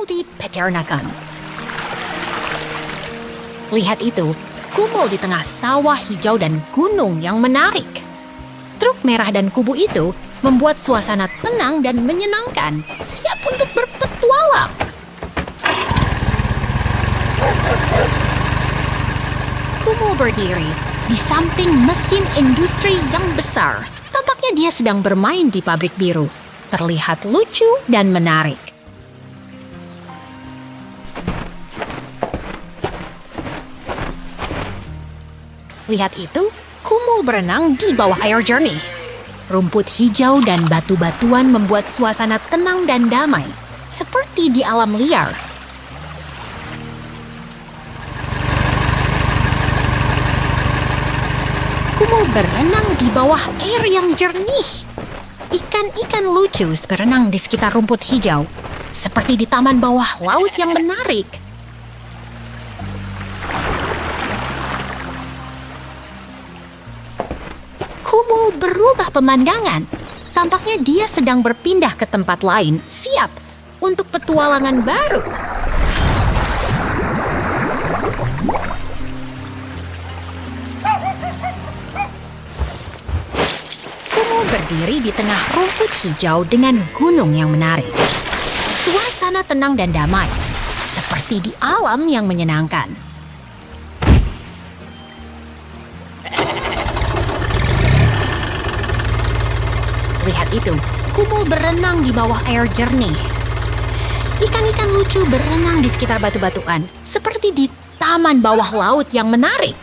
di peternakan. Lihat itu, Kumul di tengah sawah hijau dan gunung yang menarik. Truk merah dan kubu itu membuat suasana tenang dan menyenangkan, siap untuk berpetualang. Kumul berdiri di samping mesin industri yang besar. Tampaknya dia sedang bermain di pabrik biru. Terlihat lucu dan menarik. Lihat itu, Kumul berenang di bawah air jernih. Rumput hijau dan batu-batuan membuat suasana tenang dan damai, seperti di alam liar. Kumul berenang di bawah air yang jernih. Ikan-ikan lucu berenang di sekitar rumput hijau, seperti di taman bawah laut yang menarik. Kumul berubah pemandangan. Tampaknya dia sedang berpindah ke tempat lain, siap untuk petualangan baru. Kumul berdiri di tengah rumput hijau dengan gunung yang menarik. Suasana tenang dan damai, seperti di alam yang menyenangkan. Lihat itu, Kumul berenang di bawah air jernih. Ikan-ikan lucu berenang di sekitar batu-batuan, seperti di taman bawah laut yang menarik.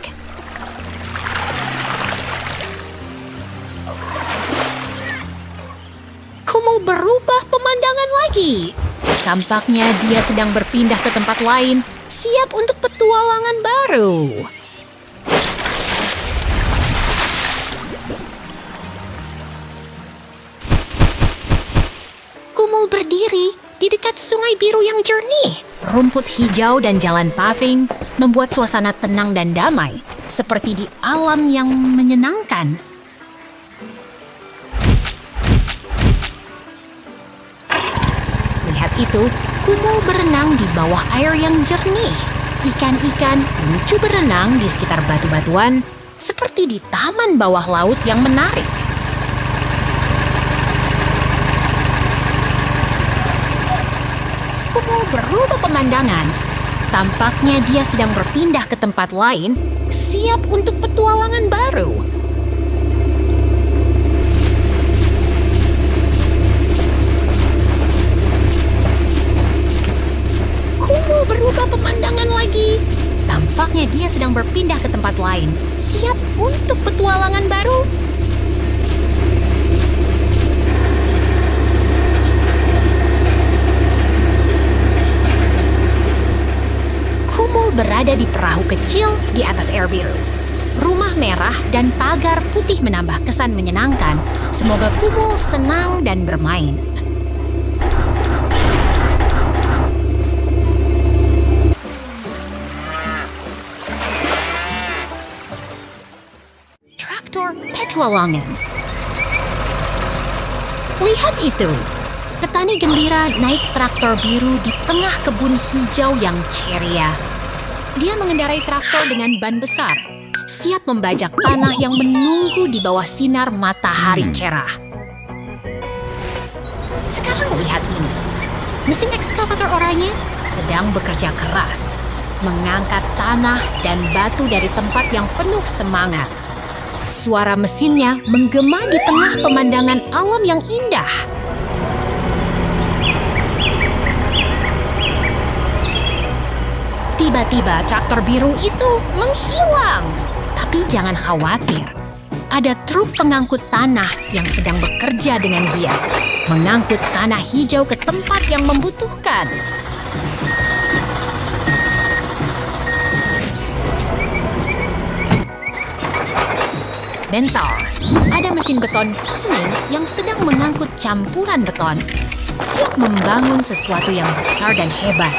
Kumul berubah pemandangan lagi. Tampaknya dia sedang berpindah ke tempat lain, siap untuk petualangan baru. Kumul berdiri di dekat sungai biru yang jernih. Rumput hijau dan jalan paving membuat suasana tenang dan damai, seperti di alam yang menyenangkan. Lihat itu, Kumul berenang di bawah air yang jernih. Ikan-ikan lucu berenang di sekitar batu-batuan, seperti di taman bawah laut yang menarik. Kumul berubah pemandangan. Tampaknya dia sedang berpindah ke tempat lain, siap untuk petualangan baru. Kumul berubah pemandangan lagi. Tampaknya dia sedang berpindah ke tempat lain, siap untuk petualangan baru. Kumul berada di perahu kecil di atas air biru. Rumah merah dan pagar putih menambah kesan menyenangkan. Semoga Kumul senang dan bermain. Traktor petualangan. Lihat itu. Petani gembira naik traktor biru di tengah kebun hijau yang ceria. Dia mengendarai traktor dengan ban besar, siap membajak tanah yang menunggu di bawah sinar matahari cerah. Sekarang lihat ini. Mesin ekskavator oranye sedang bekerja keras, mengangkat tanah dan batu dari tempat yang penuh semangat. Suara mesinnya menggema di tengah pemandangan alam yang indah. Tiba-tiba traktor biru itu menghilang. Tapi jangan khawatir. Ada truk pengangkut tanah yang sedang bekerja dengan giat, mengangkut tanah hijau ke tempat yang membutuhkan. Bentar, ada mesin beton kuning yang sedang mengangkut campuran beton, siap membangun sesuatu yang besar dan hebat.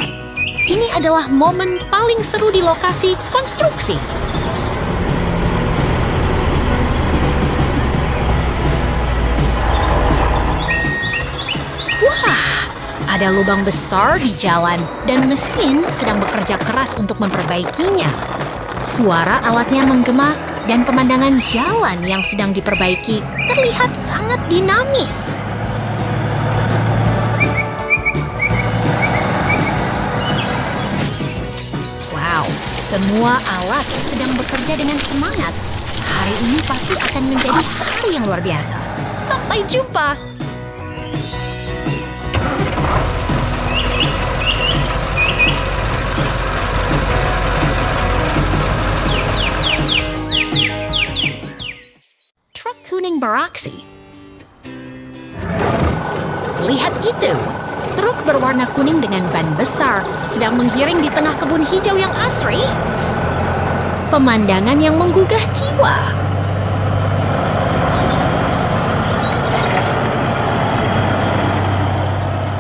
Ini adalah momen paling seru di lokasi konstruksi. Wah, Ada lubang besar di jalan dan mesin sedang bekerja keras untuk memperbaikinya. Suara alatnya menggema dan pemandangan jalan yang sedang diperbaiki terlihat sangat dinamis. Wow, semua alat sedang bekerja dengan semangat. Hari ini pasti akan menjadi hari yang luar biasa. Sampai jumpa! Truk kuning beraksi. Lihat itu! Truk berwarna kuning dengan ban besar sedang menggiring di tengah kebun hijau yang asri. Pemandangan yang menggugah jiwa.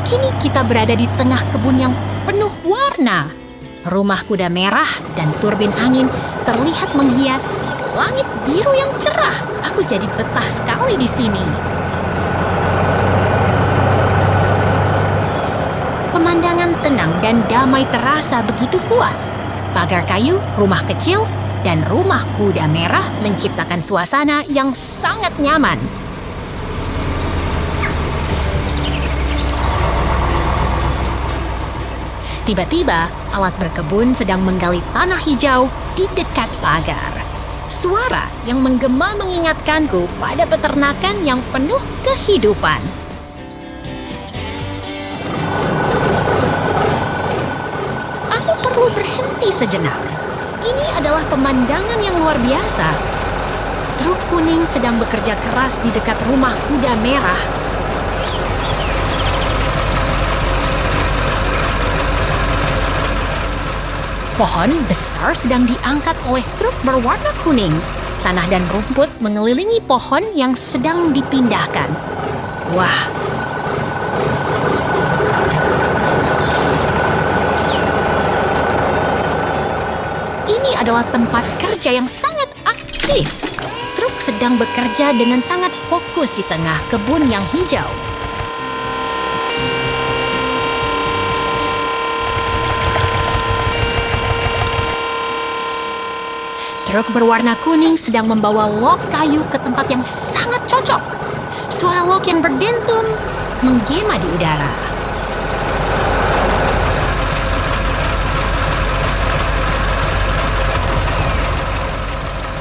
Kini kita berada di tengah kebun yang penuh warna. Rumah kuda merah dan turbin angin terlihat menghiasi langit biru yang cerah. Aku jadi betah sekali di sini. Pemandangan tenang dan damai terasa begitu kuat. Pagar kayu, rumah kecil, dan rumah kuda merah menciptakan suasana yang sangat nyaman. Tiba-tiba, alat berkebun sedang menggali tanah hijau di dekat pagar. Suara yang menggema mengingatkanku pada peternakan yang penuh kehidupan. Aku perlu berhenti sejenak. Ini adalah pemandangan yang luar biasa. Truk kuning sedang bekerja keras di dekat rumah kuda merah. Pohon besar sedang diangkat oleh truk berwarna kuning. Tanah dan rumput mengelilingi pohon yang sedang dipindahkan. Wah! Ini adalah tempat kerja yang sangat aktif. Truk sedang bekerja dengan sangat fokus di tengah kebun yang hijau. Truk berwarna kuning sedang membawa log kayu ke tempat yang sangat cocok. Suara log yang berdentum menggema di udara.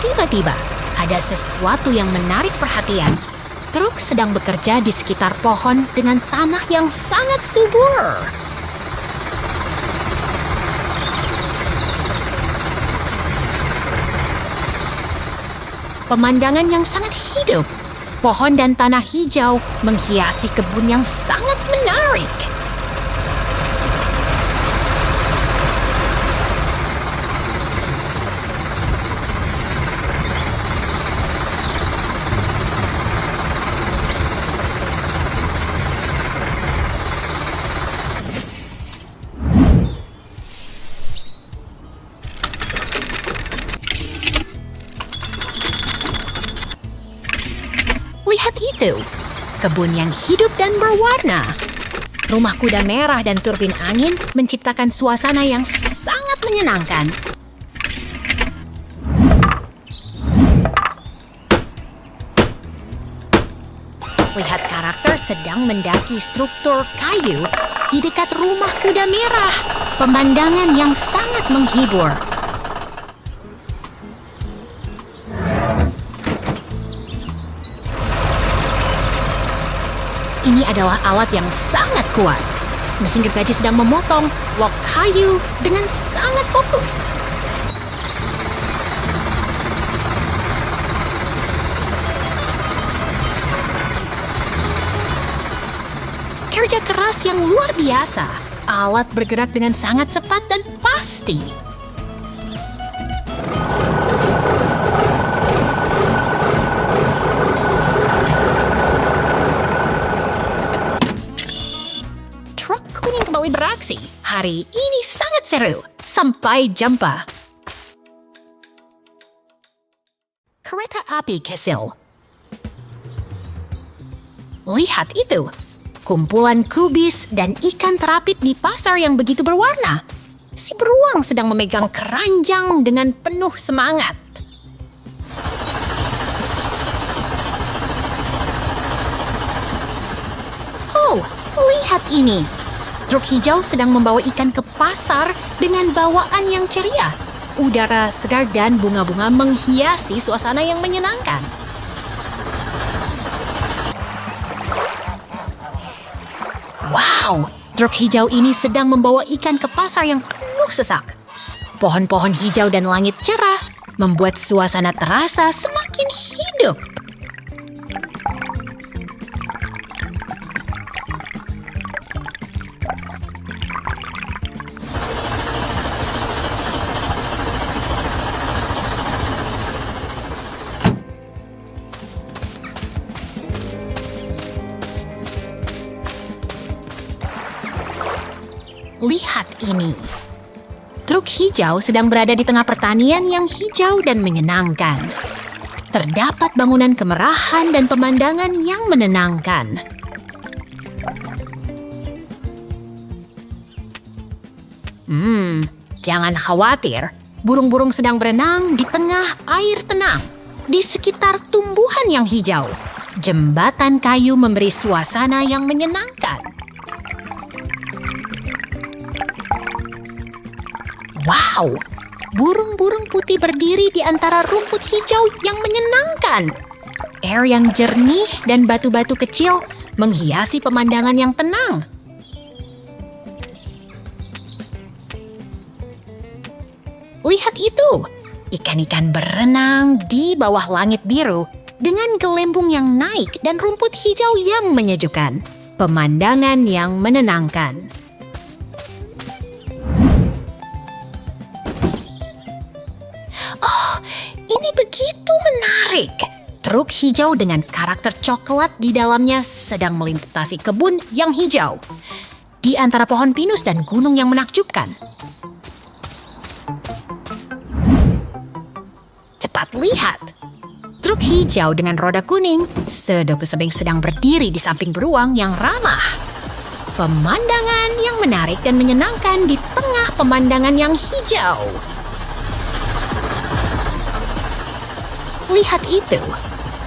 Tiba-tiba, ada sesuatu yang menarik perhatian. Truk sedang bekerja di sekitar pohon dengan tanah yang sangat subur. Pemandangan yang sangat hidup. Pohon dan tanah hijau menghiasi kebun yang sangat menarik. Lihat itu, kebun yang hidup dan berwarna. Rumah kuda merah dan turbin angin menciptakan suasana yang sangat menyenangkan. Lihat karakter sedang mendaki struktur kayu di dekat rumah kuda merah. Pemandangan yang sangat menghibur. Ini adalah alat yang sangat kuat. Mesin gergaji sedang memotong log kayu dengan sangat fokus. Kerja keras yang luar biasa. Alat bergerak dengan sangat cepat dan pasti. Kembali beraksi. Hari ini sangat seru. Sampai jumpa. Kereta api kecil. Lihat itu. kumpulan kubis dan ikan terapit di pasar yang begitu berwarna. Si beruang sedang memegang keranjang dengan penuh semangat. Oh, lihat ini. Truk hijau sedang membawa ikan ke pasar dengan bawaan yang ceria. Udara segar dan bunga-bunga menghiasi suasana yang menyenangkan. Wow, truk hijau ini sedang membawa ikan ke pasar yang penuh sesak. Pohon-pohon hijau dan langit cerah membuat suasana terasa semakin hidup. Lihat ini. Truk hijau sedang berada di tengah pertanian yang hijau dan menyenangkan. Terdapat bangunan kemerahan dan pemandangan yang menenangkan. Jangan khawatir. Burung-burung sedang berenang di tengah air tenang. Di sekitar tumbuhan yang hijau. Jembatan kayu memberi suasana yang menyenangkan. Wow, burung-burung putih berdiri di antara rumput hijau yang menyenangkan. Air yang jernih dan batu-batu kecil menghiasi pemandangan yang tenang. Lihat itu, ikan-ikan berenang di bawah langit biru dengan gelembung yang naik dan rumput hijau yang menyejukkan. Pemandangan yang menenangkan. Ini begitu menarik. Truk hijau dengan karakter coklat di dalamnya sedang melintasi kebun yang hijau. Di antara pohon pinus dan gunung yang menakjubkan. Cepat lihat. Truk hijau dengan roda kuning sedang berdiri di samping beruang yang ramah. Pemandangan yang menarik dan menyenangkan di tengah pemandangan yang hijau. Lihat itu,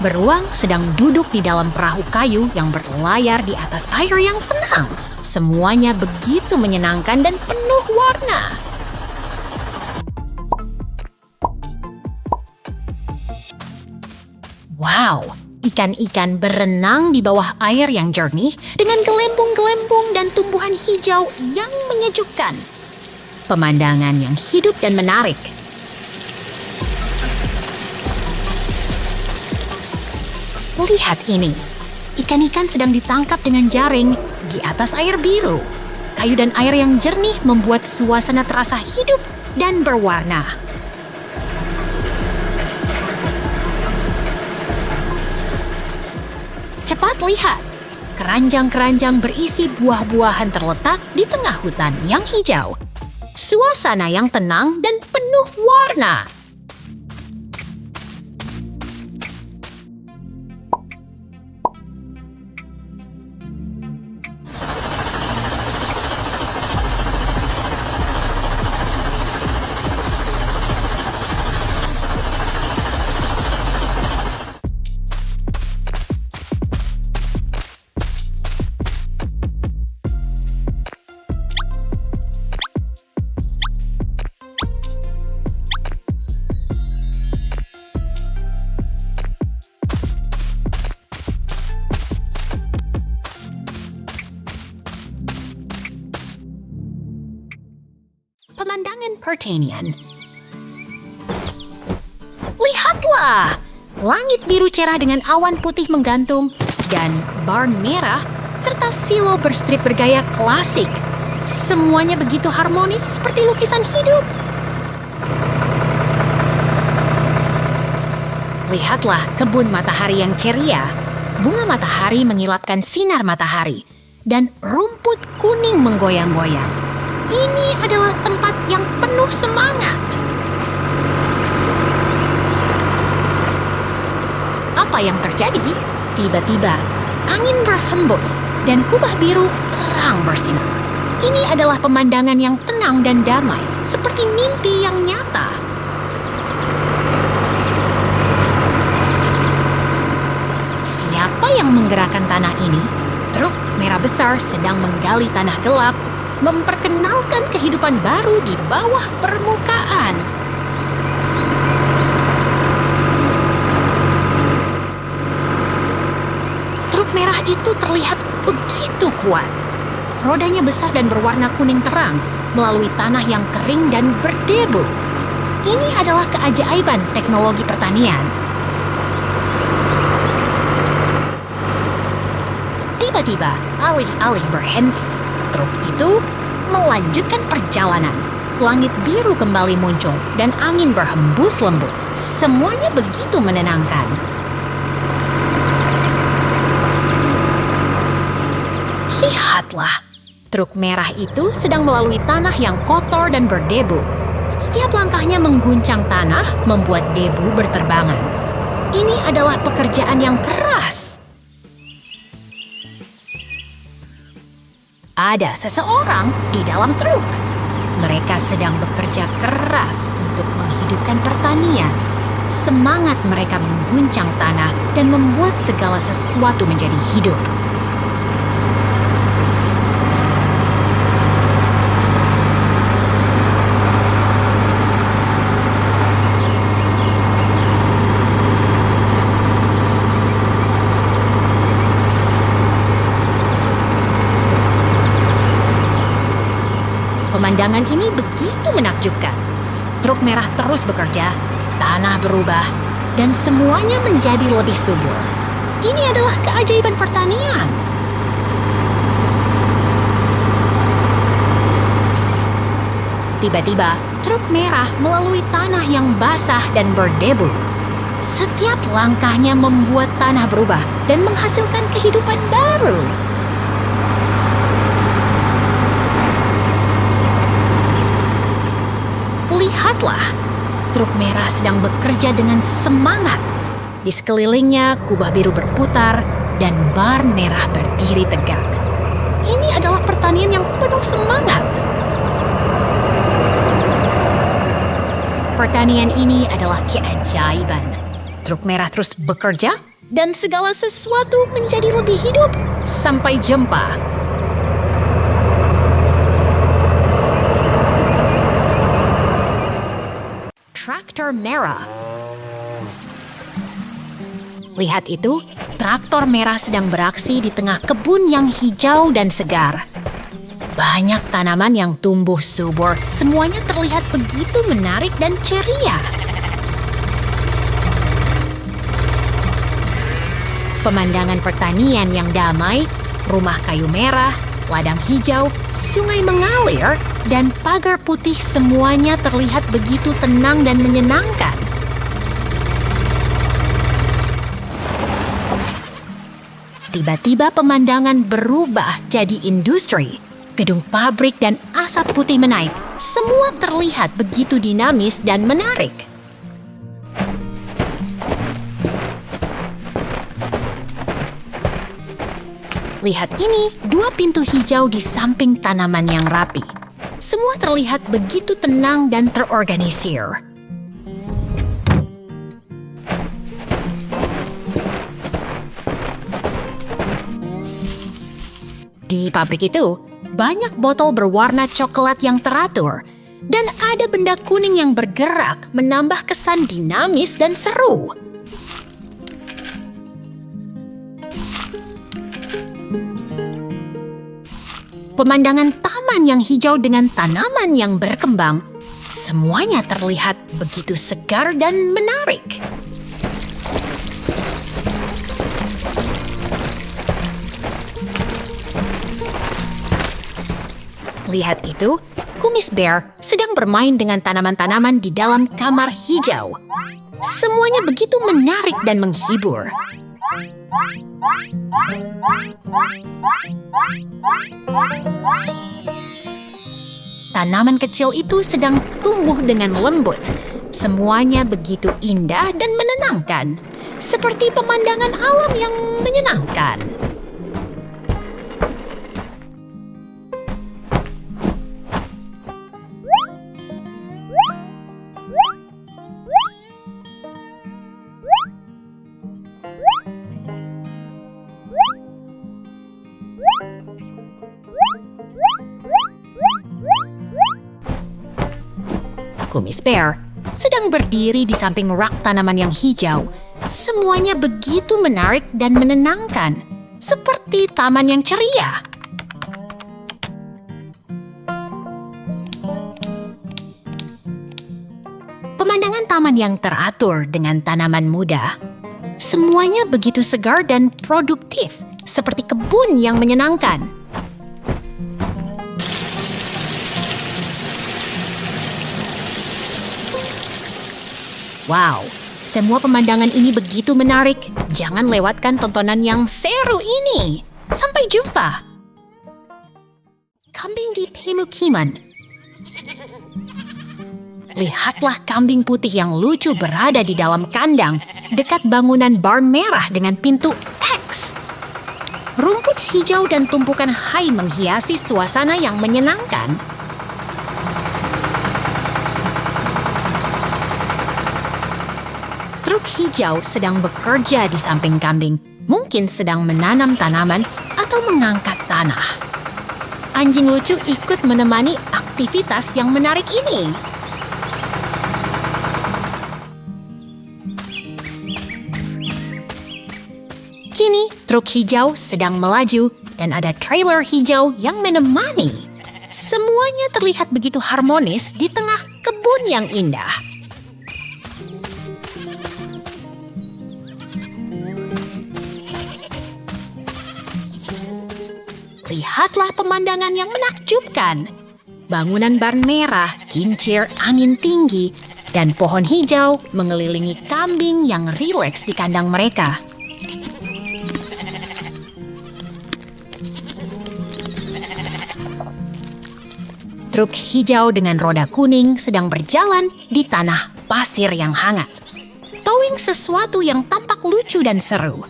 beruang sedang duduk di dalam perahu kayu yang berlayar di atas air yang tenang. Semuanya begitu menyenangkan dan penuh warna. Wow, ikan-ikan berenang di bawah air yang jernih dengan gelembung-gelembung dan tumbuhan hijau yang menyejukkan. Pemandangan yang hidup dan menarik. Lihat ini, ikan-ikan sedang ditangkap dengan jaring di atas air biru. Kayu dan air yang jernih membuat suasana terasa hidup dan berwarna. Cepat lihat, keranjang-keranjang berisi buah-buahan terletak di tengah hutan yang hijau. Suasana yang tenang dan penuh warna. Pemandangan pertanian. Lihatlah! Langit biru cerah dengan awan putih menggantung dan barn merah serta silo berstrip bergaya klasik. Semuanya begitu harmonis seperti lukisan hidup. Lihatlah kebun matahari yang ceria. Bunga matahari mengilatkan sinar matahari dan rumput kuning menggoyang-goyang. Ini adalah tempat yang penuh semangat. Apa yang terjadi? Tiba-tiba, angin berhembus dan kubah biru terang bersinar. Ini adalah pemandangan yang tenang dan damai, seperti mimpi yang nyata. Siapa yang menggerakkan tanah ini? Truk merah besar sedang menggali tanah gelap, memperkenalkan kehidupan baru di bawah permukaan. Truk merah itu terlihat begitu kuat. Rodanya besar dan berwarna kuning terang melalui tanah yang kering dan berdebu. Ini adalah keajaiban teknologi pertanian. Tiba-tiba, alih-alih berhenti, truk itu melanjutkan perjalanan. Langit biru kembali muncul dan angin berhembus lembut. Semuanya begitu menenangkan. Lihatlah. Truk merah itu sedang melalui tanah yang kotor dan berdebu. Setiap langkahnya mengguncang tanah, membuat debu berterbangan. Ini adalah pekerjaan yang keras. Ada seseorang di dalam truk. Mereka sedang bekerja keras untuk menghidupkan pertanian. Semangat mereka mengguncang tanah dan membuat segala sesuatu menjadi hidup. Pemandangan ini begitu menakjubkan. Truk merah terus bekerja, tanah berubah, dan semuanya menjadi lebih subur. Ini adalah keajaiban pertanian. Tiba-tiba, truk merah melalui tanah yang basah dan berdebu. Setiap langkahnya membuat tanah berubah dan menghasilkan kehidupan baru. Lihatlah, truk merah sedang bekerja dengan semangat. Di sekelilingnya, kubah biru berputar dan barn merah berdiri tegak. Ini adalah pertanian yang penuh semangat. Pertanian ini adalah keajaiban. Truk merah terus bekerja dan segala sesuatu menjadi lebih hidup. Sampai jumpa. Traktor merah. Lihat itu, traktor merah sedang beraksi di tengah kebun yang hijau dan segar. Banyak tanaman yang tumbuh subur, semuanya terlihat begitu menarik dan ceria. Pemandangan pertanian yang damai, rumah kayu merah, ladang hijau, sungai mengalir, dan pagar putih semuanya terlihat begitu tenang dan menyenangkan. Tiba-tiba pemandangan berubah jadi industri. Gedung pabrik dan asap putih menaik. Semua terlihat begitu dinamis dan menarik. Lihat ini, 2 pintu hijau di samping tanaman yang rapi. Semua terlihat begitu tenang dan terorganisir. Di pabrik itu, banyak botol berwarna coklat yang teratur, dan ada benda kuning yang bergerak menambah kesan dinamis dan seru. Pemandangan taman yang hijau dengan tanaman yang berkembang, semuanya terlihat begitu segar dan menarik. Lihat itu, kumis bear sedang bermain dengan tanaman-tanaman di dalam kamar hijau. Semuanya begitu menarik dan menghibur. Tanaman kecil itu sedang tumbuh dengan lembut. Semuanya begitu indah dan menenangkan, seperti pemandangan alam yang menyenangkan. aku, Miss Bear, sedang berdiri di samping rak tanaman yang hijau. Semuanya begitu menarik dan menenangkan, seperti taman yang ceria. Pemandangan taman yang teratur dengan tanaman muda. Semuanya begitu segar dan produktif, seperti kebun yang menyenangkan. Wow, semua pemandangan ini begitu menarik. Jangan lewatkan tontonan yang seru ini. Sampai jumpa. Kambing di pemukiman. Lihatlah kambing putih yang lucu berada di dalam kandang dekat bangunan barn merah dengan pintu X. Rumput hijau dan tumpukan hai menghiasi suasana yang menyenangkan. Truk hijau sedang bekerja di samping kambing, mungkin sedang menanam tanaman atau mengangkat tanah. Anjing lucu ikut menemani aktivitas yang menarik ini. Kini, truk hijau sedang melaju dan ada trailer hijau yang menemani. Semuanya terlihat begitu harmonis di tengah kebun yang indah. Lihatlah pemandangan yang menakjubkan. Bangunan barn merah, kincir angin tinggi, dan pohon hijau mengelilingi kambing yang rileks di kandang mereka. Truk hijau dengan roda kuning sedang berjalan di tanah pasir yang hangat. Towing sesuatu yang tampak lucu dan seru.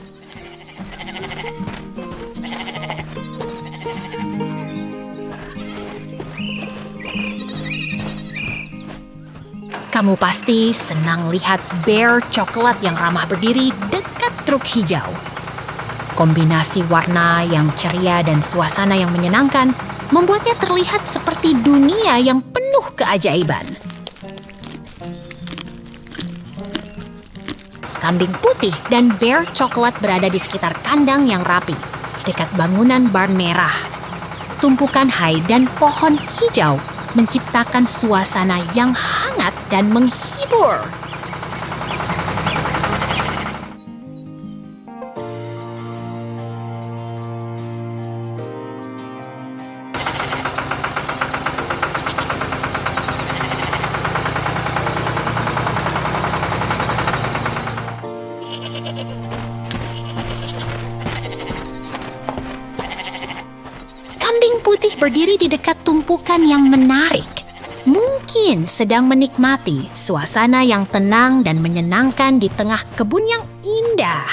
Kamu pasti senang lihat bear coklat yang ramah berdiri dekat truk hijau. Kombinasi warna yang ceria dan suasana yang menyenangkan membuatnya terlihat seperti dunia yang penuh keajaiban. Kambing putih dan bear coklat berada di sekitar kandang yang rapi, dekat bangunan barn merah. Tumpukan hai dan pohon hijau menciptakan suasana yang hangat dan menghibur. Kambing putih berdiri di dekat tumpukan yang menarik. Mungkin sedang menikmati suasana yang tenang dan menyenangkan di tengah kebun yang indah.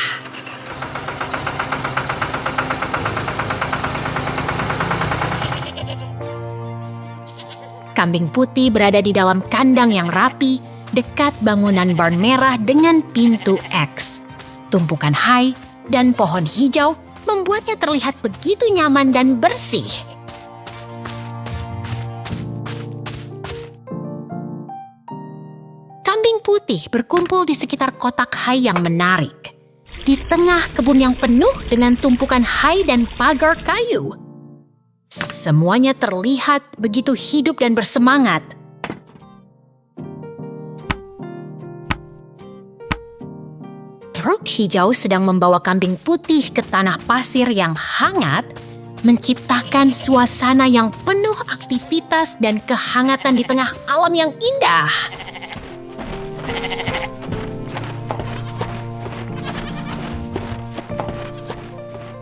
Kambing putih berada di dalam kandang yang rapi, dekat bangunan barn merah dengan pintu X. Tumpukan hai dan pohon hijau membuatnya terlihat begitu nyaman dan bersih. Kambing putih berkumpul di sekitar kotak hai yang menarik. Di tengah kebun yang penuh dengan tumpukan hai dan pagar kayu. Semuanya terlihat begitu hidup dan bersemangat. Truk hijau sedang membawa kambing putih ke tanah pasir yang hangat, menciptakan suasana yang penuh aktivitas dan kehangatan di tengah alam yang indah.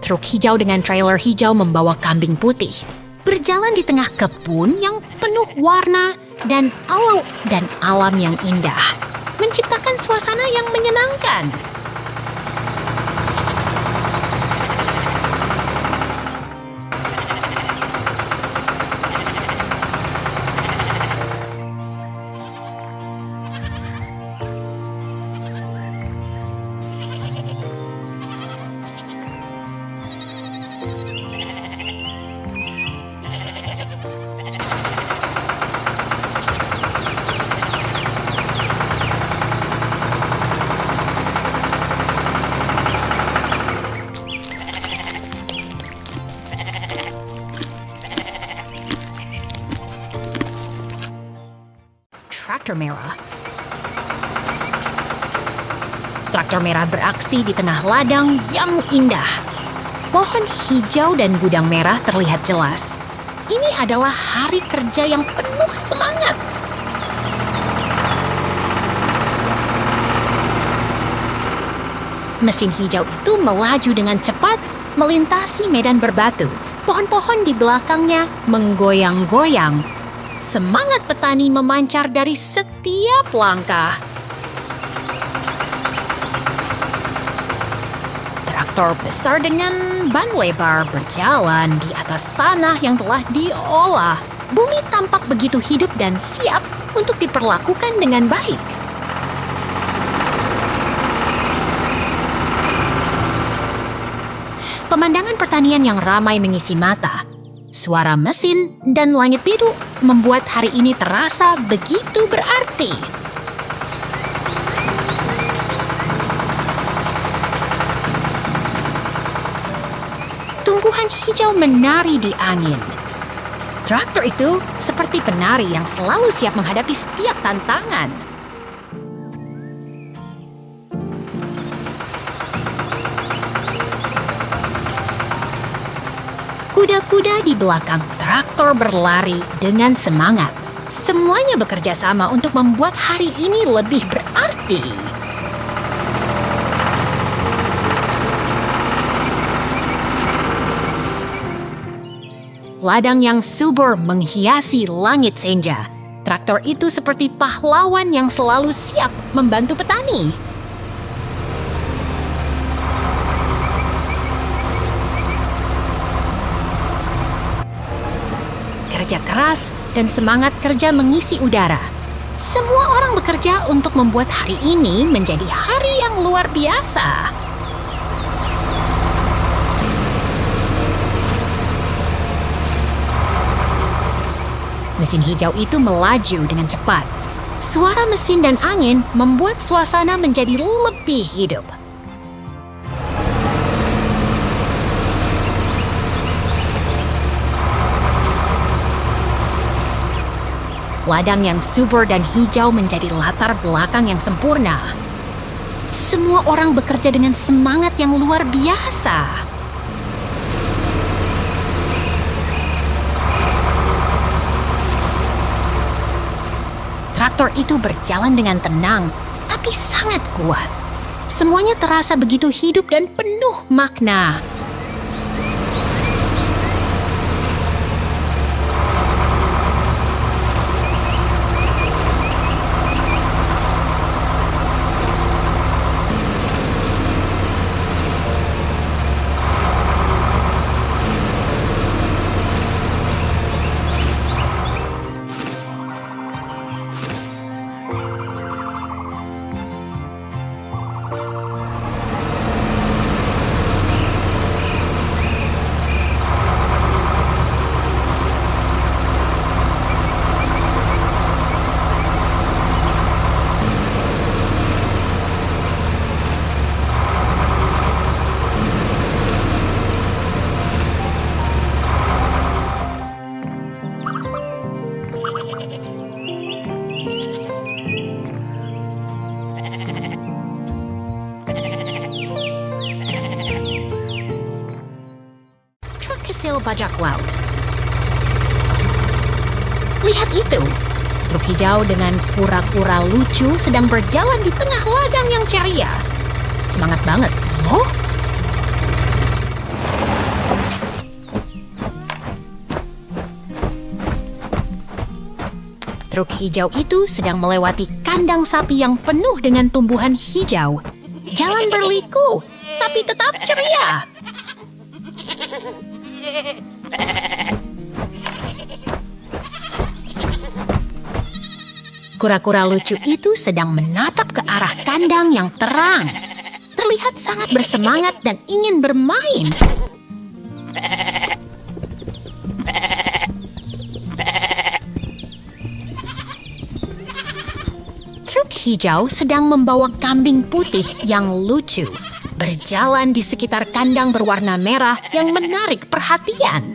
Truk hijau dengan trailer hijau membawa kambing putih, berjalan di tengah kebun yang penuh warna dan alam yang indah, menciptakan suasana yang menyenangkan. traktor merah. Traktor merah beraksi di tengah ladang yang indah. Pohon hijau dan gudang merah terlihat jelas. Ini adalah hari kerja yang penuh semangat. Mesin hijau itu melaju dengan cepat, melintasi medan berbatu. Pohon-pohon di belakangnya menggoyang-goyang. Semangat petani memancar dari setiap langkah. Traktor besar dengan ban lebar berjalan di atas tanah yang telah diolah. Bumi tampak begitu hidup dan siap untuk diperlakukan dengan baik. Pemandangan pertanian yang ramai mengisi mata. Suara mesin dan langit biru membuat hari ini terasa begitu berarti. Tumbuhan hijau menari di angin. Traktor itu seperti penari yang selalu siap menghadapi setiap tantangan. Kuda-kuda di belakang traktor berlari dengan semangat. Semuanya bekerja sama untuk membuat hari ini lebih berarti. Ladang yang subur menghiasi langit senja. Traktor itu seperti pahlawan yang selalu siap membantu petani. Kerja keras dan semangat kerja mengisi udara. Semua orang bekerja untuk membuat hari ini menjadi hari yang luar biasa. Mesin hijau itu melaju dengan cepat. Suara mesin dan angin membuat suasana menjadi lebih hidup. Ladang yang subur dan hijau menjadi latar belakang yang sempurna. Semua orang bekerja dengan semangat yang luar biasa. Traktor itu berjalan dengan tenang, tapi sangat kuat. Semuanya terasa begitu hidup dan penuh makna. Hasil bajak laut. Lihat itu, truk hijau dengan kura-kura lucu sedang berjalan di tengah ladang yang ceria. Semangat banget, loh. Truk hijau itu sedang melewati kandang sapi yang penuh dengan tumbuhan hijau. Jalan berliku, tapi tetap ceria. Kura-kura lucu itu sedang menatap ke arah kandang yang terang. Terlihat sangat bersemangat dan ingin bermain. Truk hijau sedang membawa kambing putih yang lucu, berjalan di sekitar kandang berwarna merah yang menarik perhatian.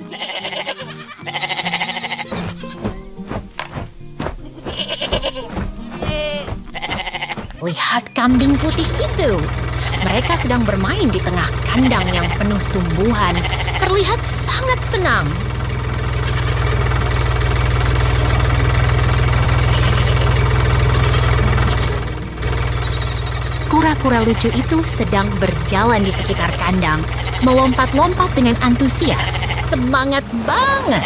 Lihat kambing putih itu. Mereka sedang bermain di tengah kandang yang penuh tumbuhan. Terlihat sangat senang. Kura-kura lucu itu sedang berjalan di sekitar kandang, melompat-lompat dengan antusias. Semangat banget!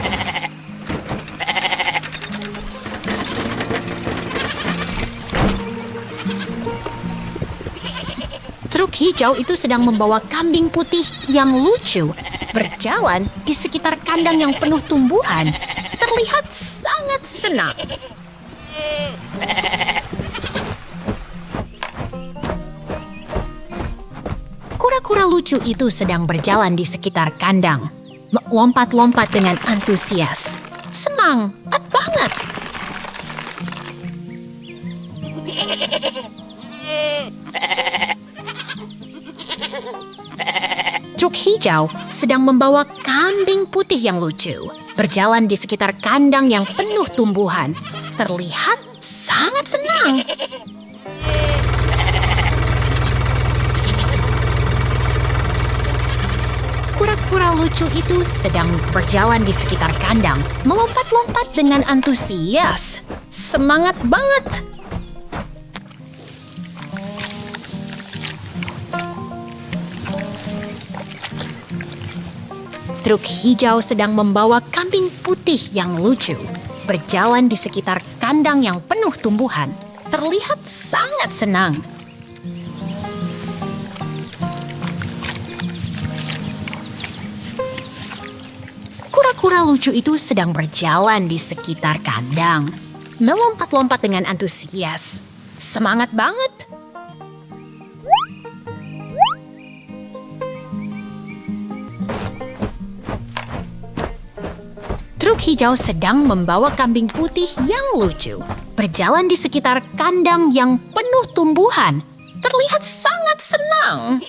Truk hijau itu sedang membawa kambing putih yang lucu berjalan di sekitar kandang yang penuh tumbuhan. Terlihat sangat senang. Kura-kura lucu itu sedang berjalan di sekitar kandang, melompat-lompat dengan antusias. Semangat banget! Truk hijau sedang membawa kambing putih yang lucu berjalan di sekitar kandang yang penuh tumbuhan. Terlihat sangat senang. Kura-kura lucu itu sedang berjalan di sekitar kandang, melompat-lompat dengan antusias. Semangat banget! Truk hijau sedang membawa kambing putih yang lucu berjalan di sekitar kandang yang penuh tumbuhan. Terlihat sangat senang. Kura-kura lucu itu sedang berjalan di sekitar kandang, melompat-lompat dengan antusias. Semangat banget! Truk hijau sedang membawa kambing putih yang lucu berjalan di sekitar kandang yang penuh tumbuhan. Terlihat sangat senang.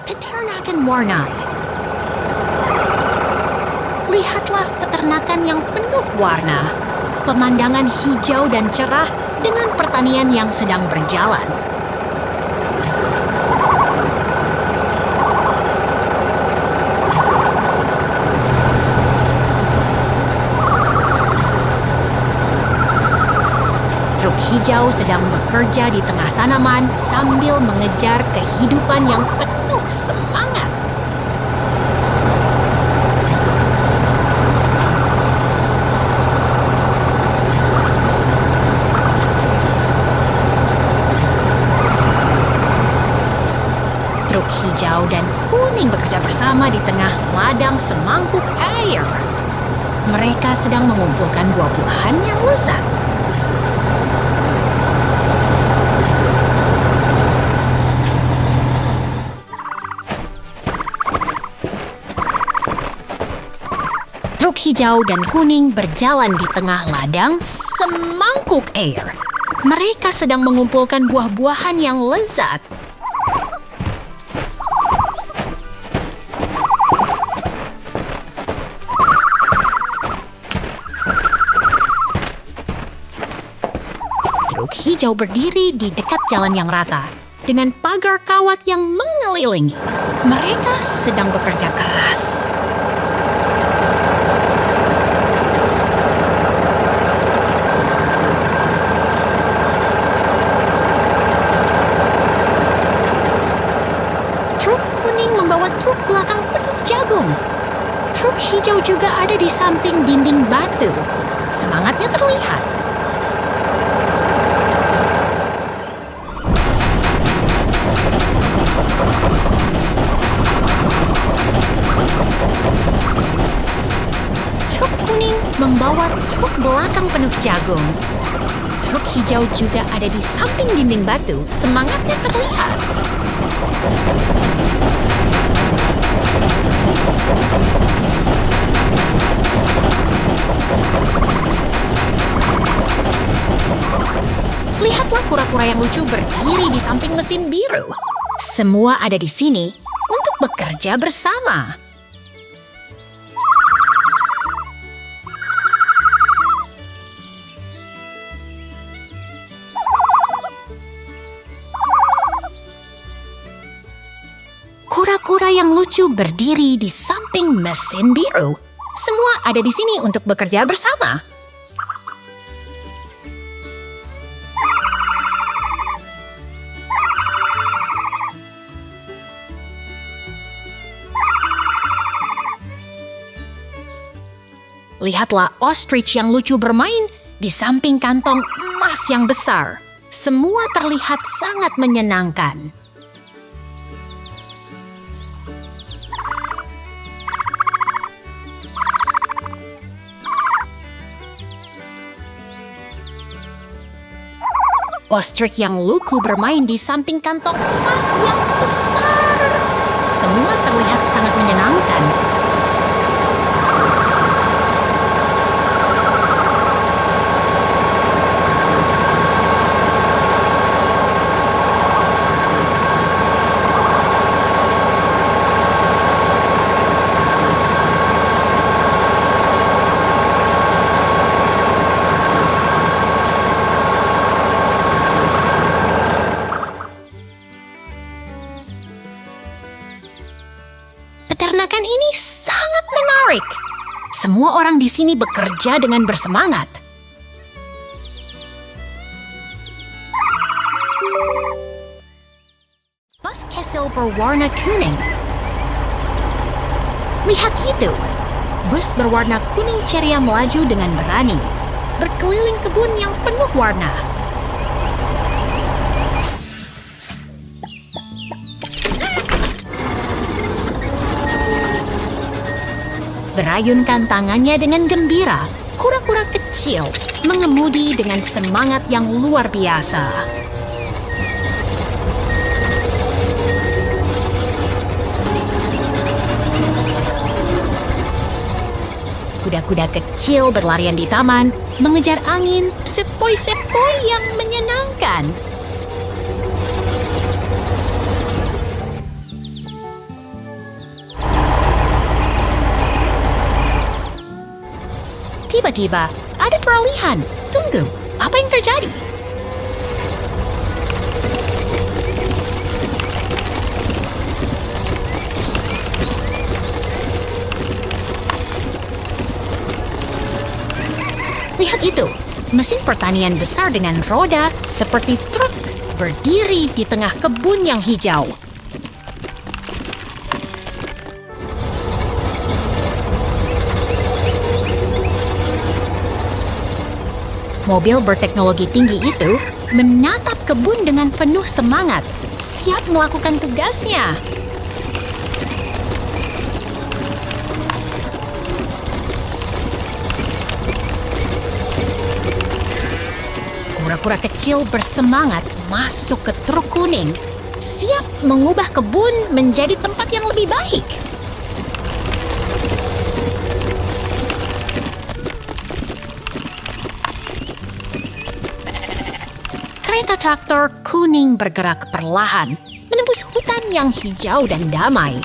Peternakan Warnai. Lihatlah peternakan yang penuh warna, pemandangan hijau dan cerah dengan pertanian yang sedang berjalan. Truk hijau sedang bekerja di tengah tanaman sambil mengejar kehidupan yang penuh semangat. Truk hijau dan kuning bekerja bersama di tengah ladang semangkuk air. Mereka sedang mengumpulkan buah-buahan yang lezat. Truk hijau dan kuning berjalan di tengah ladang semangkuk air. Mereka sedang mengumpulkan buah-buahan yang lezat. Truk hijau berdiri di dekat jalan yang rata dengan pagar kawat yang mengelilingi. Mereka sedang bekerja keras. Truk belakang penuh jagung. Truk hijau juga ada di samping dinding batu. Semangatnya terlihat. Truk kuning membawa truk belakang penuh jagung. Truk hijau juga ada di samping dinding batu, semangatnya terlihat. Lihatlah kura-kura yang lucu berdiri di samping mesin biru. Semua ada di sini untuk bekerja bersama. Kura-kura yang lucu berdiri di samping mesin biru. Semua ada di sini untuk bekerja bersama. Lihatlah ostrich yang lucu bermain di samping kantong emas yang besar. Semua terlihat sangat menyenangkan. Ostrich yang lucu bermain di samping kantong emas yang besar. Semua terlihat sangat menyenangkan. Peternakan ini sangat menarik. Semua orang di sini bekerja dengan bersemangat. Bus Kessel berwarna kuning. Lihat itu. Bus berwarna kuning ceria melaju dengan berani, berkeliling kebun yang penuh warna. Berayunkan tangannya dengan gembira, kura-kura kecil mengemudi dengan semangat yang luar biasa. Kuda-kuda kecil berlarian di taman, mengejar angin, sepoi-sepoi yang menyenangkan. Tiba-tiba, ada peralihan. Tunggu, apa yang terjadi? Lihat itu, mesin pertanian besar dengan roda seperti truk berdiri di tengah kebun yang hijau. Mobil berteknologi tinggi itu menatap kebun dengan penuh semangat, siap melakukan tugasnya. Kura-kura kecil bersemangat masuk ke truk kuning, siap mengubah kebun menjadi tempat yang lebih baik. Kereta traktor kuning bergerak perlahan, menembus hutan yang hijau dan damai.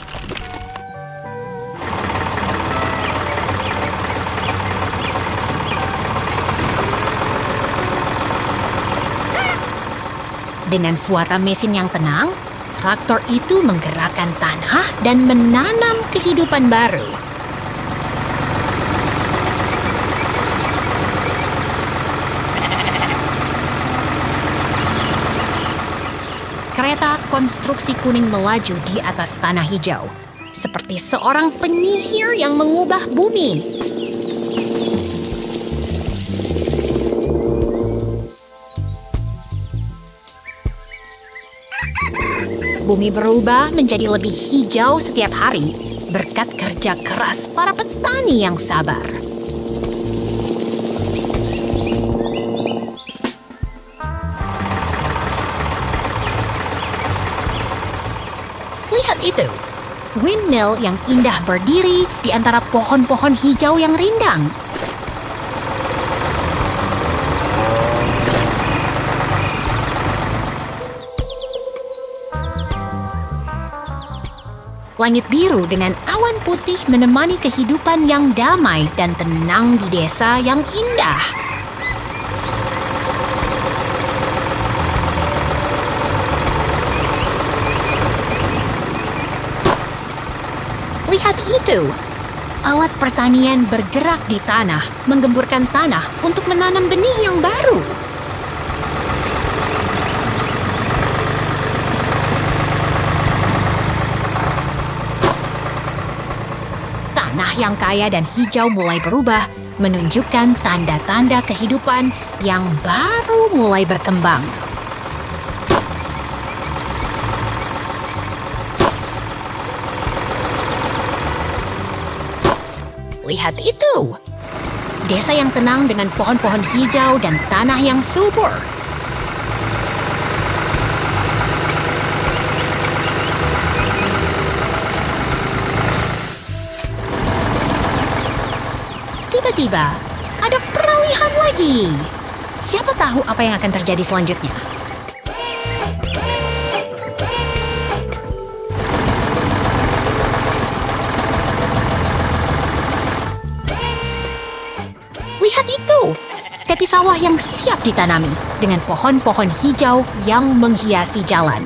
Dengan suara mesin yang tenang, traktor itu menggerakkan tanah dan menanam kehidupan baru. Kereta konstruksi kuning melaju di atas tanah hijau, seperti seorang penyihir yang mengubah bumi. Bumi berubah menjadi lebih hijau setiap hari berkat kerja keras para petani yang sabar. Lihat itu, windmill yang indah berdiri di antara pohon-pohon hijau yang rindang. Langit biru dengan awan putih menemani kehidupan yang damai dan tenang di desa yang indah. Lihat itu, alat pertanian bergerak di tanah, menggemburkan tanah untuk menanam benih yang baru. Tanah yang kaya dan hijau mulai berubah, menunjukkan tanda-tanda kehidupan yang baru mulai berkembang. Lihat itu, desa yang tenang dengan pohon-pohon hijau dan tanah yang subur. Tiba-tiba, ada peralihan lagi. Siapa tahu apa yang akan terjadi selanjutnya? Lihat itu, tepi sawah yang siap ditanami dengan pohon-pohon hijau yang menghiasi jalan.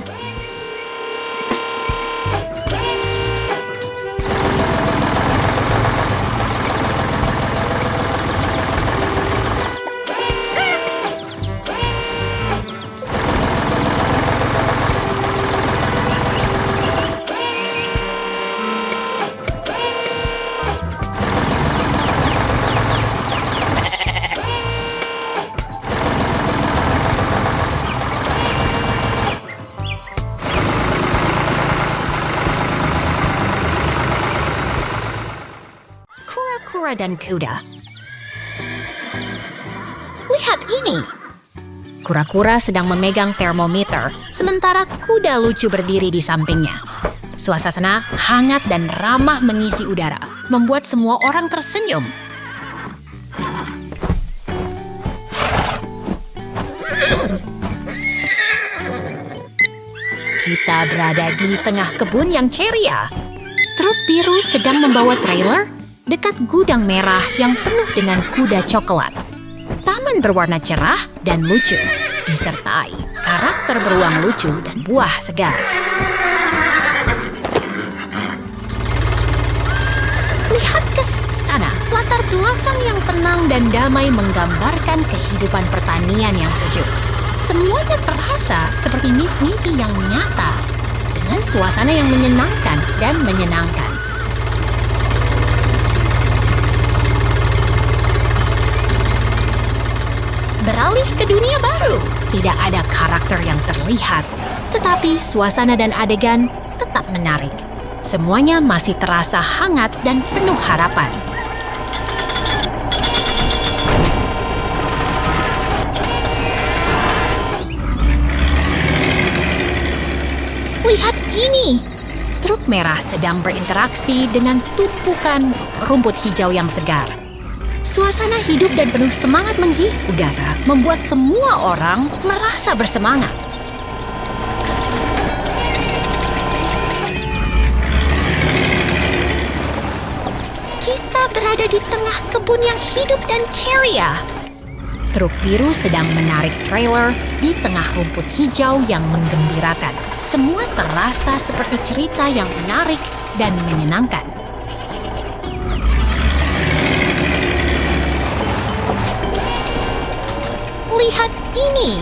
Kura-kura dan kuda. Lihat ini. Kura-kura sedang memegang termometer, sementara kuda lucu berdiri di sampingnya. Suasana hangat dan ramah mengisi udara, membuat semua orang tersenyum. Kita berada di tengah kebun yang ceria. Truk biru sedang membawa trailer dekat gudang merah yang penuh dengan kuda coklat. Taman berwarna cerah dan lucu, disertai karakter beruang lucu dan buah segar. Lihat ke sana, latar belakang yang tenang dan damai menggambarkan kehidupan pertanian yang sejuk. Semuanya terasa seperti mimpi yang nyata, dengan suasana yang menyenangkan dan menyenangkan. Beralih ke dunia baru. Tidak ada karakter yang terlihat, tetapi suasana dan adegan tetap menarik. Semuanya masih terasa hangat dan penuh harapan. Lihat ini. Truk merah sedang berinteraksi dengan tumpukan rumput hijau yang segar. Suasana hidup dan penuh semangat menghias udara membuat semua orang merasa bersemangat. Kita berada di tengah kebun yang hidup dan ceria. Truk biru sedang menarik trailer di tengah rumput hijau yang menggembirakan. Semua terasa seperti cerita yang menarik dan menyenangkan. Lihat ini.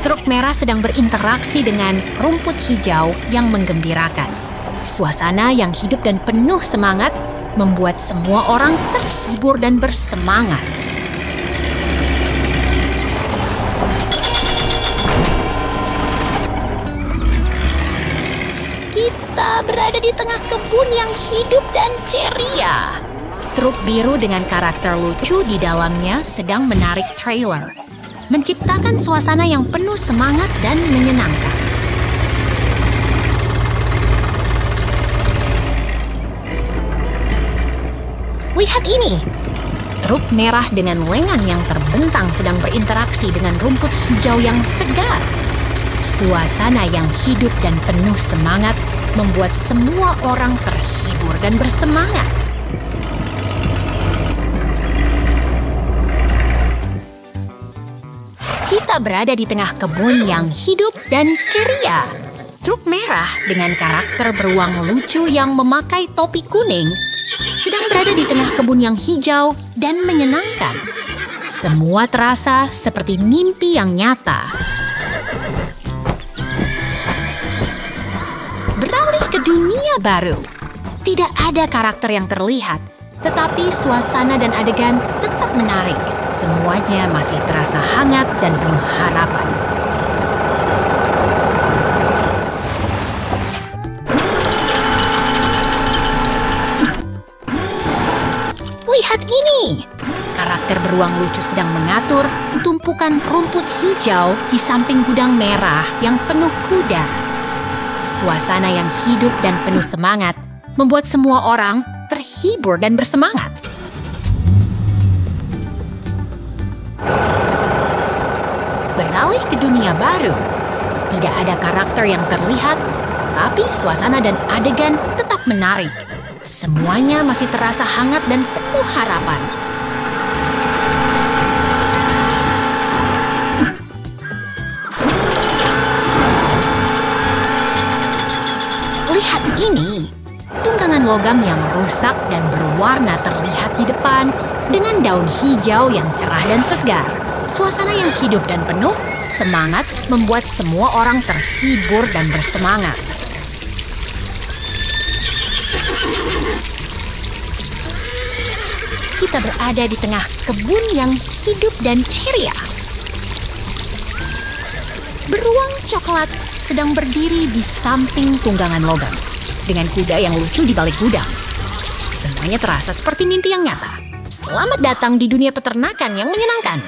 Truk merah sedang berinteraksi dengan rumput hijau yang menggembirakan. Suasana yang hidup dan penuh semangat membuat semua orang terhibur dan bersemangat. Kita berada di tengah kebun yang hidup dan ceria. Truk biru dengan karakter lucu di dalamnya sedang menarik trailer, menciptakan suasana yang penuh semangat dan menyenangkan. Lihat ini! Truk merah dengan lengan yang terbentang sedang berinteraksi dengan rumput hijau yang segar. Suasana yang hidup dan penuh semangat membuat semua orang terhibur dan bersemangat. Kita berada di tengah kebun yang hidup dan ceria. Truk merah dengan karakter beruang lucu yang memakai topi kuning sedang berada di tengah kebun yang hijau dan menyenangkan. Semua terasa seperti mimpi yang nyata. Beralih ke dunia baru. Tidak ada karakter yang terlihat, tetapi suasana dan adegan tetap menarik. Semuanya masih terasa hangat dan penuh harapan. Lihat ini! Karakter beruang lucu sedang mengatur tumpukan rumput hijau di samping gudang merah yang penuh kuda. Suasana yang hidup dan penuh semangat membuat semua orang terhibur dan bersemangat. Beralih ke dunia baru. Tidak ada karakter yang terlihat, tetapi suasana dan adegan tetap menarik. Semuanya masih terasa hangat dan penuh harapan. Lihat ini! Tunggangan logam yang rusak dan berwarna terlihat di depan dengan daun hijau yang cerah dan segar. Suasana yang hidup dan penuh semangat membuat semua orang terhibur dan bersemangat. Kita berada di tengah kebun yang hidup dan ceria. Beruang coklat sedang berdiri di samping tunggangan logam dengan kuda yang lucu di balik gudang. Semuanya terasa seperti mimpi yang nyata. Selamat datang di dunia peternakan yang menyenangkan.